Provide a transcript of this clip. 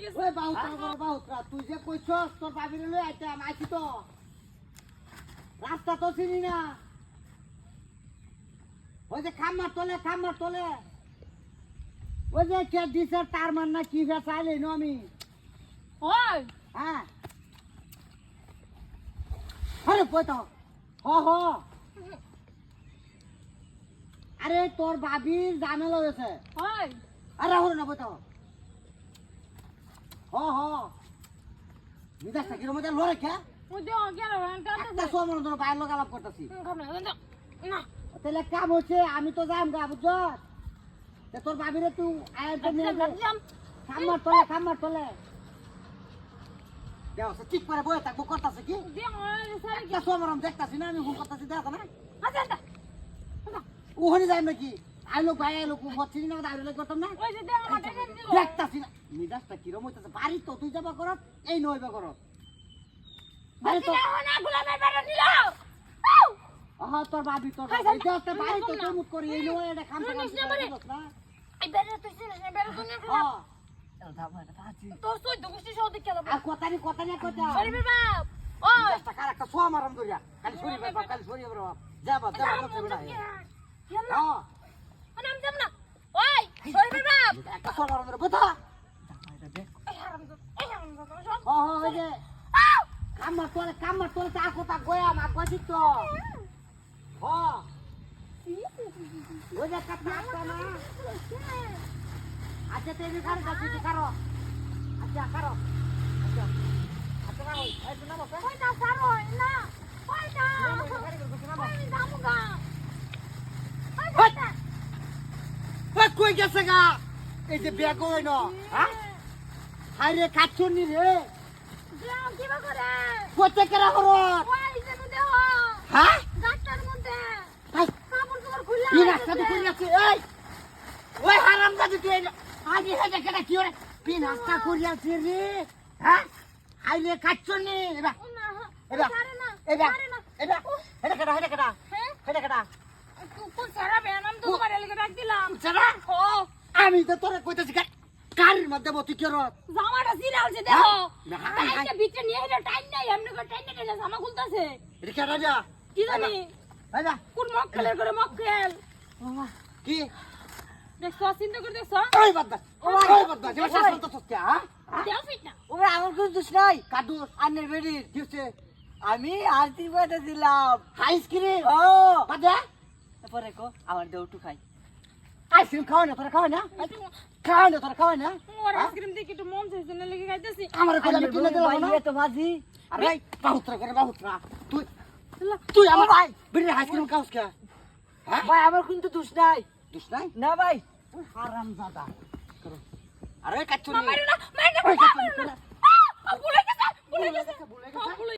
গেছে ওই বাহুত্রা তুই যে কইছস তোর বাবিরে লই আইতাম আইছি তো রাস্তা তো চিনি না ওই যে খাম্মার তলে ওই যে কে দিছে তার মান না কি ফেসাইলে নো আমি ওই হ্যাঁ আরে কইতো হ আরে তোর বাবির ঝামেলা হয়েছে ওই আরে হলো না কইতো হ নিদাসটা কিরম মধ্যে লড়ে কে ওই যে গেল একটা সময় ধরে বাইরে লোক আলাপ করতেছি না তাহলে কাম হচ্ছে আমি তো যাম গা বুঝছ তোর বাবিরে তুই আয়াতে নিয়ে খাম্মার তলে দেও সে ঠিক করে বয়ে থাকবো করতেছে কি একটা সময় আমি দেখতাছি না আমি ফোন করতেছি দেখা না ওখানে যাই নাকি আইলো ভাই আইলো বলছি না আইলো করতাম না দেখতাছি না নিদাসটা কিরম হইতেছে বাড়ি তো তুই যাবা করত এই নইবা করত বাড়ি তো আহা তোর বাবি দেখতে বাড়ি তো চমুক করি এই নয় এটা খাম না এই বেরে তুই চিনিস না বেরে তুই না হ্যাঁ তো তুই দুগুষ্টি সহ দেখে যাবো আর কথানি কথা শরীফের বাপ ওই নিদাসটা কার একটা সোয়া মারাম করিয়া খালি শরীর বাবা খালি শরীর বাবা যাবা করতে বিনা হ্যাঁ নাম যাব না ওই শরীফের বাপ একটা সোয়া মারাম করে বুঝা এই হারামজাদা সব ওই যে কামার তোলে তা কথা গোয়া মা কইছি তো ওই যে কাটনা না আচ্ছা তেরি কার কাছে কারো আচ্ছা কারো কারো এই তো নামো ওই না সারো না ওই না ওই দামুগা ওই কই গেছে গা এই যে ব্যাগ হই না হ্যাঁ হাই রে কাচ্চুনি রে যাও কি করে প্রত্যেকের হরত ওই যে তো দেহ হ্যাঁ ডাক্তার মধ্যে হাই কাপড় চোপড় খুললা এই রাস্তা তো কই আছে এই ওই হারামজাদি তুই আজ হেডে কেডা কি ওরে পিন রাস্তা কই আছে রে হ্যাঁ হাই রে কাচ্চুনি এবা না এবা সারে না এবা সারে না এবা হেডে কেডা হ্যাঁ হেডে কেডা তুই সারা বেনাম তো তোমার এলাকা ডাক দিলাম সারা ও আমি তো তোরে কইতাছি কারির মধ্যে বতি কি রত জামাটা সিরা হচ্ছে দেখো না, টাইমটা ভিতরে নিয়ে হেলে টাইম নাই এমনি করে টাইম নাই জামা খুলতাছে এটা কেডা যা কি জানি আইবা কোন মক্কেলের করে মক্কেল কি দেখছো চিন্তা করে দেখছো ওই বাদা ওই বাদা যে শাসন তো সত্যি হ্যাঁ দেও ফিট না ওরা আমার কোনো দোষ নাই কাদুর আন্নের বেরির কি হচ্ছে আমি আরতি বইটা দিলাম আইসক্রিম ও বাদা তারপরে কো আমার দেউটু খাই আইসক্রিম খাওয়া না তোরা খাওয়া না খাওয়া না তোরা খাওয়া না মোর আইসক্রিম দেখি একটু মন চাইছে না লেগে খাইতেছি আমার কইলা আমি কিনে দিলাম না তো ভাজি আরে বাহুত্রা করে বাহুত্রা তুই তুই আমার ভাই বিড়ি আইসক্রিম খাওস কে হ্যাঁ ভাই আমার কিন্তু দোষ নাই দুস নাই না ভাই হারামজাদা আরে কাচ্চুনি মাইরো না ওই কাচ্চুনি ভুলে গেছে ভুলে গেছে